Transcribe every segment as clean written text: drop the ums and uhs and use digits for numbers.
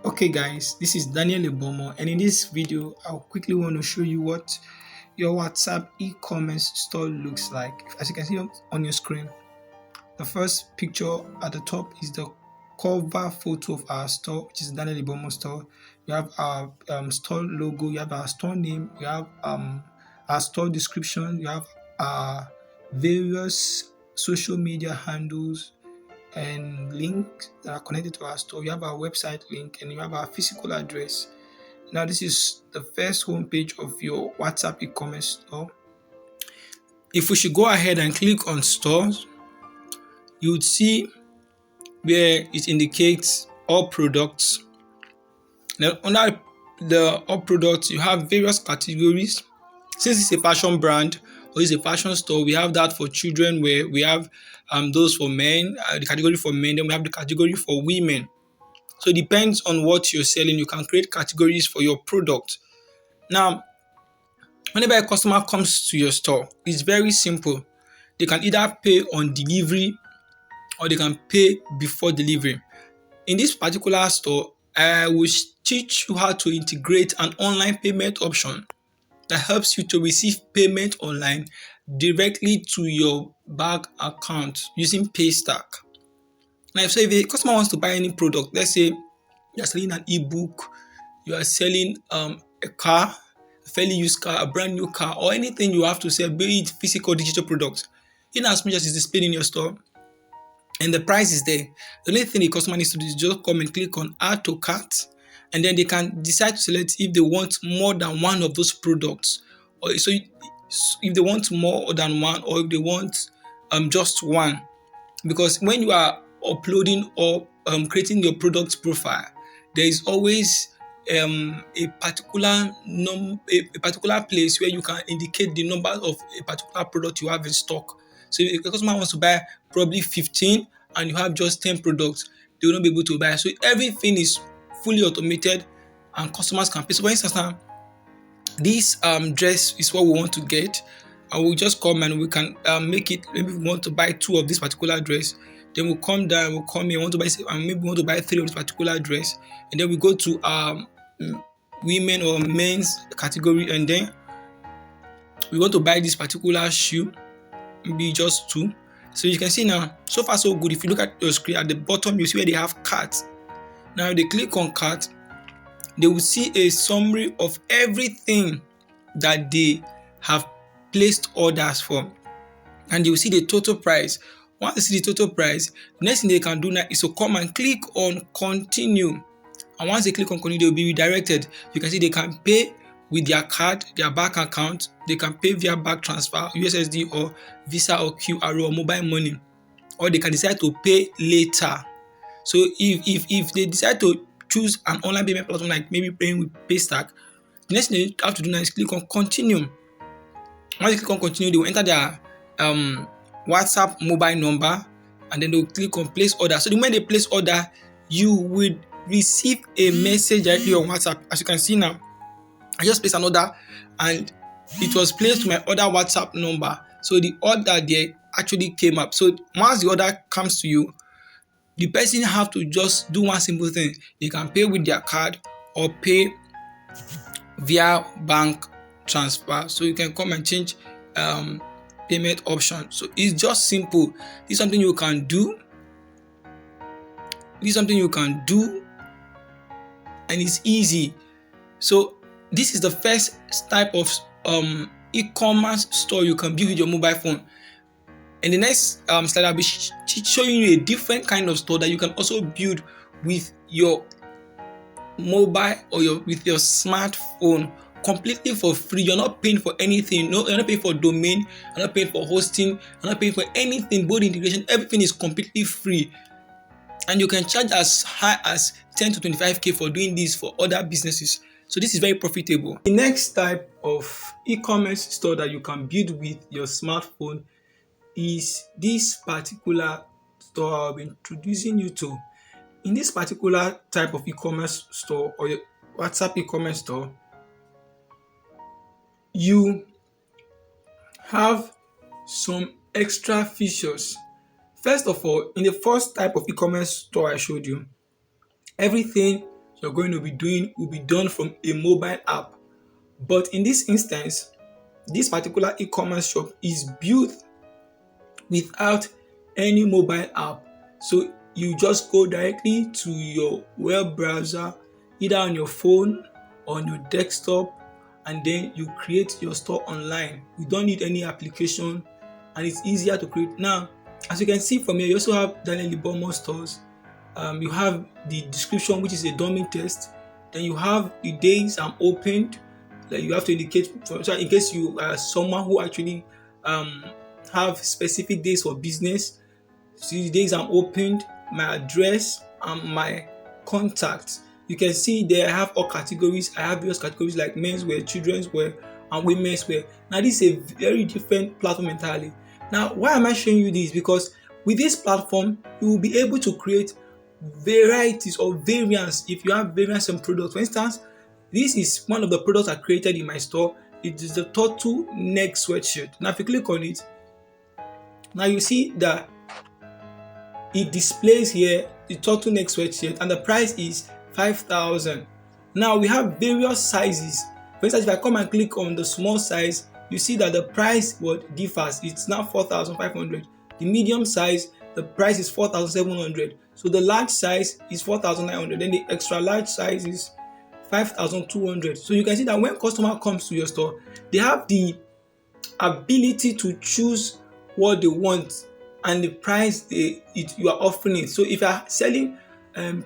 Okay guys, this is Daniel Ibomo, and in this video I'll quickly want to show you what your WhatsApp e-commerce store looks like. As you can see on your screen, the first picture at the top is the cover photo of our store, which is Daniel Ibomo store. You have our store logo, you have our store name, you have our store description, you have our various social media handles and links that are connected to our store. You have our website link and you have our physical address. Now, this is the first homepage of your WhatsApp e-commerce store. If we should go ahead and click on stores, you would see where it indicates all products. Now, under the all products, you have various categories. Since it's a fashion brand or it's a fashion store, we have that for children where we have those for men, the category for men, then we have the category for women. So it depends on what you're selling. You can create categories for your product. Now, whenever a customer comes to your store, it's very simple. They can either pay on delivery or they can pay before delivery. In this particular store, I will teach you how to integrate an online payment option that helps you to receive payment online directly to your bank account using Paystack. Now, so if a customer wants to buy any product, let's say you're selling an ebook, you are selling a car, a fairly used car, a brand new car, or anything you have to sell, be it physical or digital products, in as much as it's displayed in your store and the price is there, the only thing the customer needs to do is just come and click on add to cart, and then they can decide to select if they want more than one of those products, or so if they want more than one, or if they want just one. Because when you are uploading or creating your product profile, there is always a particular a particular place where you can indicate the number of a particular product you have in stock. So if a customer wants to buy probably 15 and you have just 10 products, they will not be able to buy. So everything is fully automated and customers can pay. So for instance now, this dress is what we want to get, and we'll just come and we can make it. Maybe we want to buy 2 of this particular dress, then we'll come down, we'll come here, want to buy, and maybe we want to buy 3 of this particular dress, and then we go to women or men's category, and then we want to buy this particular shoe, maybe just 2. So you can see now, so far so good. If you look at your screen at the bottom, you see where they have cart. Now they click on cart, they will see a summary of everything that they have placed orders for, and you will see the total price. Once you see the total price, the next thing they can do now is to come and click on continue, and once they click on continue, they will be redirected. You can see they can pay with their card, their bank account. They can pay via bank transfer, USSD or Visa or QR or mobile money, or they can decide to pay later. So if they decide to choose an online payment platform like maybe paying with Paystack, the next thing they have to do now is click on continue. Once you click on continue, they will enter their WhatsApp mobile number, and then they will click on place order. So the moment they place order, you will receive a message directly on WhatsApp. As you can see now, I just placed an order and it was placed to my other WhatsApp number. So the order there actually came up. So once the order comes to you, the person have to just do one simple thing. They can pay with their card or pay via bank transfer. So you can come and change payment option. So it's just simple. It's something you can do. It's something you can do, and it's easy. So this is the first type of e-commerce store you can build with your mobile phone. In the next slide, I'll be showing you a different kind of store that you can also build with your mobile or with your smartphone completely for free. You're not paying for anything. No, you're not paying for domain. You're not paying for hosting. You're not paying for anything. Both integration, everything is completely free, and you can charge as high as 10 to 25k for doing this for other businesses. So this is very profitable. The next type of e-commerce store that you can build with your smartphone is this particular store I'll be introducing you to. In this particular type of e-commerce store or your WhatsApp e-commerce store, you have some extra features. First of all, in the first type of e-commerce store I showed you, everything you're going to be doing will be done from a mobile app. But in this instance, this particular e-commerce shop is built without any mobile app. So you just go directly to your web browser, either on your phone or on your desktop, and then you create your store online. You don't need any application, and it's easier to create. Now, as you can see from here, you also have Daniel Libomo stores. You have the description, which is a dummy test. Then you have the days I'm opened. Like you have to indicate, so in case you are someone who actually um, have specific days for business. See the days I'm opened, my address, and my contact. You can see there I have all categories. I have various categories like men's wear, children's wear, and women's wear. Now this is a very different platform entirely. Now why am I showing you this? Because with this platform, you will be able to create varieties or variants if you have variants in products. For instance, this is one of the products I created in my store. It is the turtle neck sweatshirt. Now if you click on it, now you see that it displays here the turtleneck sweatshirt and the price is 5,000. Now we have various sizes. For instance, if I come and click on the small size, you see that the price differs. It's now 4,500. The medium size, the price is 4,700. So the large size is 4,900. Then the extra large size is 5,200. So you can see that when customer comes to your store, they have the ability to choose what they want and the price you are offering it. So if you are selling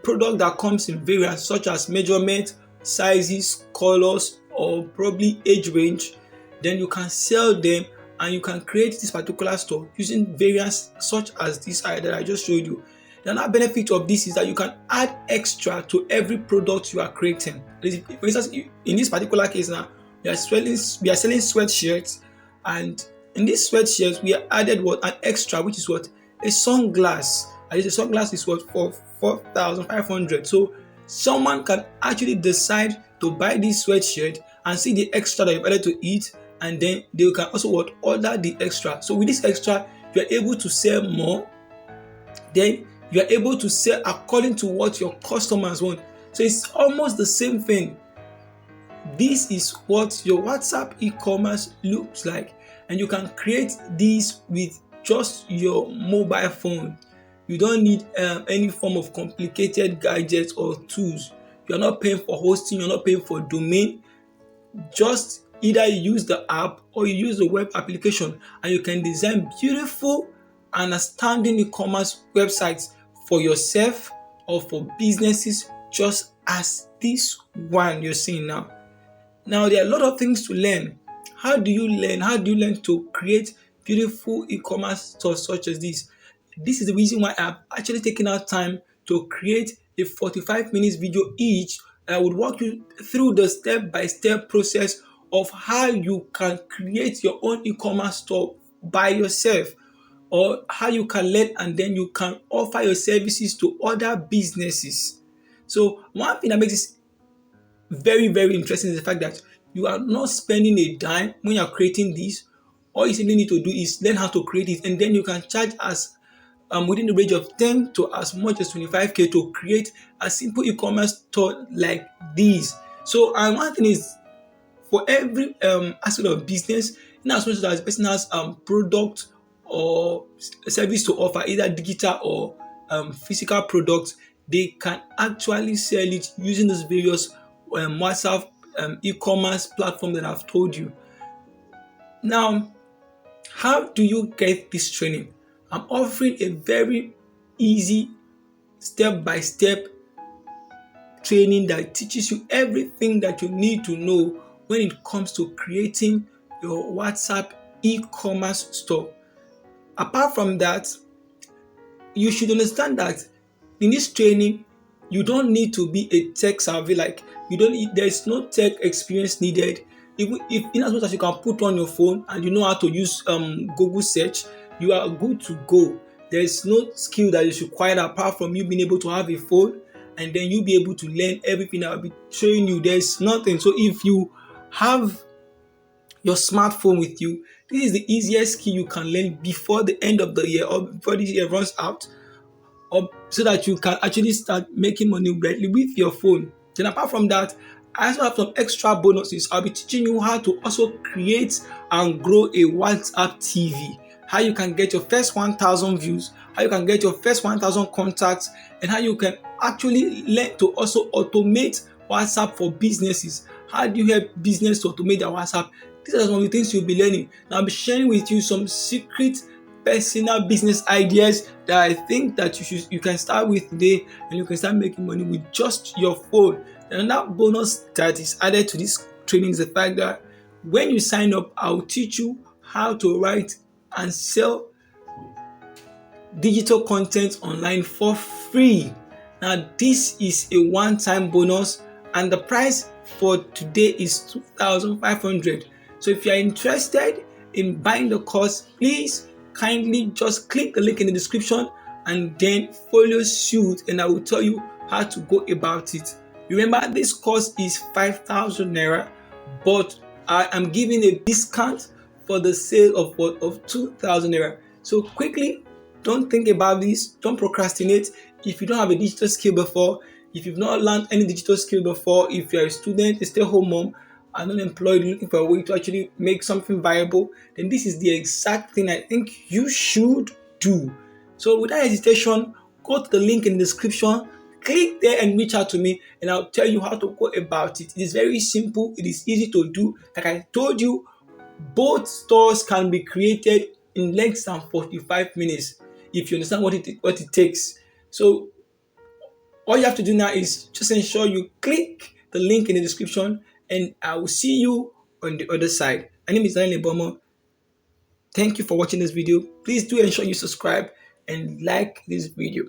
product that comes in variants such as measurement, sizes, colors, or probably age range, then you can sell them and you can create this particular store using variants such as this that I just showed you. The another benefit of this is that you can add extra to every product you are creating. For instance, in this particular case now, we are selling sweatshirts, and in this sweatshirt we added an extra, which is a sunglass. And this sunglass is for 4,500. So someone can actually decide to buy this sweatshirt and see the extra that you've added to it, and then they can also order the extra. So with this extra, you are able to sell more. Then you are able to sell according to what your customers want. So it's almost the same thing. This is what your WhatsApp e-commerce looks like, and you can create this with just your mobile phone. You don't need any form of complicated gadgets or tools. You're not paying for hosting, you're not paying for domain. Just either you use the app or you use the web application, and you can design beautiful and outstanding e-commerce websites for yourself or for businesses, just as this one you're seeing now. Now there are a lot of things to learn. How do you learn? How do you learn to create beautiful e-commerce stores such as this? This is the reason why I'm actually taking out time to create a 45 minutes video each. I would walk you through the step-by-step process of how you can create your own e-commerce store by yourself, or how you can learn and then you can offer your services to other businesses. So one thing that makes this very, very interesting is the fact that you are not spending a dime when you're creating this. All you simply need to do is learn how to create it, and then you can charge as within the range of 10 to as much as 25k to create a simple e-commerce store like this. So and one thing is, for every aspect of business, in as much as the person has product or service to offer, either digital or physical products, they can actually sell it using those various WhatsApp e-commerce platform that I've told you. Now, how do you get this training? I'm offering a very easy step-by-step training that teaches you everything that you need to know when it comes to creating your WhatsApp e-commerce store. Apart from that, you should understand that in this training, you don't need to be a tech savvy. Like there's no tech experience needed. Even if in as much as you can put on your phone and you know how to use Google search, you are good to go. There's no skill that is required apart from you being able to have a phone, and then you'll be able to learn everything I'll be showing you. There's nothing. So if you have your smartphone with you, this is the easiest skill you can learn before the end of the year or before this year runs out, or so that you can actually start making money directly with your phone. Then apart from that, I also have some extra bonuses. I'll be teaching you how to also create and grow a WhatsApp TV, how you can get your first 1,000 views, how you can get your first 1,000 contacts, and how you can actually learn to also automate WhatsApp for businesses. How do you help business to automate their WhatsApp? These are some of the things you'll be learning. Now, I'll be sharing with you some secret personal business ideas that I think that you can start with today, and you can start making money with just your phone. And another bonus that is added to this training is the fact that when you sign up, I'll teach you how to write and sell digital content online for free. Now, this is a one-time bonus, and the price for today is 2,500. So if you are interested in buying the course, please kindly just click the link in the description and then follow suit, and I will tell you how to go about it. Remember, this course is 5,000 naira, but I am giving a discount for the sale of 2,000 naira. So quickly, don't think about this, don't procrastinate. If you don't have a digital skill before, if you've not learned any digital skill before, if you're a student, a stay-home mom, and unemployed looking for a way to actually make something viable, then this is the exact thing I think you should do. So without hesitation, go to the link in the description, click there and reach out to me, and I'll tell you how to go about it. It is very simple, it is easy to do. Like I told you, both stores can be created in less than 45 minutes if you understand what it takes. So all you have to do now is just ensure you click the link in the description, and I will see you on the other side. My name is Daniel Bomo. Thank you for watching this video. Please do ensure you subscribe and like this video.